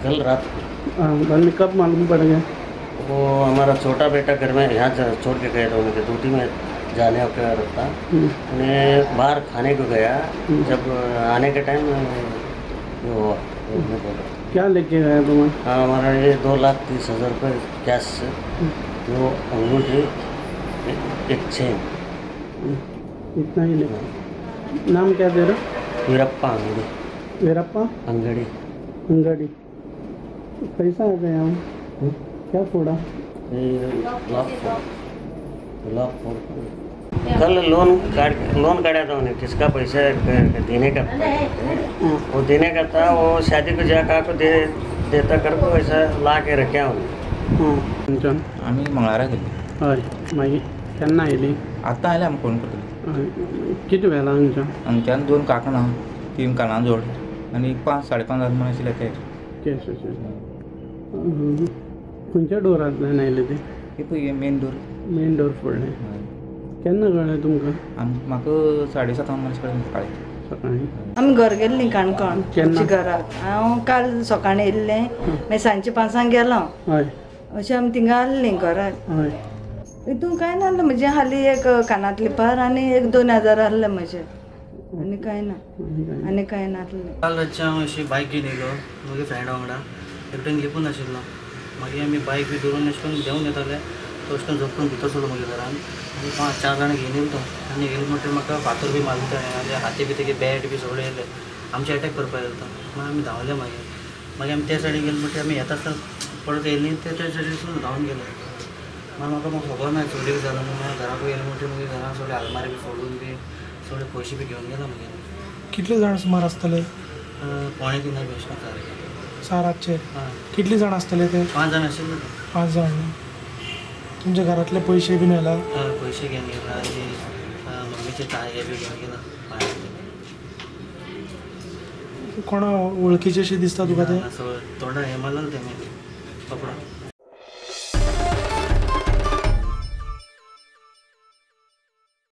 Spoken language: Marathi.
कल रात को। बाद में कब मालूम पड़ गया? वो हमारा छोटा बेटा घर में यहाँ छोड़ के गए थे, उनके ड्यूटी में जाने का था। उन्हें बाहर खाने को गया, जब आने के टाइम वो बोला क्या लेके गया तुम्हें? हाँ, हमारा ये 2,30,000 रुपये कैश से, वो अंगूठी, एक चेन, इतना ही लेगा। नाम क्या दे रहे? वीरप्पा अंगड़ी। वीरप्पा अंगड़ी। अंगड़ी। पैसा आ गया हूँ, क्या फोड़ा? कल लोन काटा था उन्हें, किसका पैसा देने का वो देने का था। वो शादी को जा को देता कर को ऐसा ला के रख्या उन्हें। आम्ही मंगळारा गेले. हय मागीर केन्ना आयली? आतां आयले आमी फोन करतले. कितें व्हेला हांगच्यान 2 कांकणां, 3 काना जोड आनी 5-5.5 हजार म्हण आशिल्ले ते कॅश अशें. खंयच्या डोरांतल्यान आयले ते? हे पळय मेन डोर. मेन डोर फोडलें. केन्ना कळ्ळें तुमकां? म्हाका 7:30 म्हणून कळ्ळें सकाळीं. सकाळीं आमी घर गेल्लीं काणकोण केन्ना? घराक हांव काल सकाळीं येयल्लें, मागीर सांजचे 5 गेलो. हय अशें आमी थिंगा आहलीं घराक. हय. हितून कांय नासलें म्हजें, हालीं एक कानांतली पार आनी एक 2,000 आहले म्हजे, आनी कांय ना, आनी कांय नासलें. काल रातचे हांव अशी बायक घेवन येयलो म्हगे फ्रेंडा वांगडा. एकटेन लिपून आशिल्लो. मागीर आमी बायक बी धरून अशें करून देंवन येताले. तो अशें करून झोपून भितर सरलो म्हज्या घरान. आनी 5-4 जाणां घेवन येयलो. आनी येयलो म्हणटकीर म्हाका फातर बी मारता, आनी हाती बी तेगे बॅट बी सगळे येयले. आमचे अटॅक करपाक येता. मागीर आमी धांवले. मागीर आमी त्या सायडीन गेले म्हणटकीर आमी येता आसतना परत येयलीं ते सायडीसून धांवन गेले. मागीर म्हाका खबर ना चोरी बी जालो म्हणून. घराक येयलो म्हणटकीर मागीर घरान सगळे आलमारी बी फोडून बी सगळे पयशे बी घेवन गेला मागीर. कितले जाण सुमार आसतले? 2:45 बी अशें जाले. साराचे कितले जाण आसतले ते? 5 जाण आशिल्ले. 5 जाण. तुमच्या घरातले पयशे बी नेला? पयशे घेवन गेला आनी मम्मीचे हे बी घेवन गेला. कोणा वळखीचे अशें दिसता तुका ते? तोंडा हे मारलें तेमी.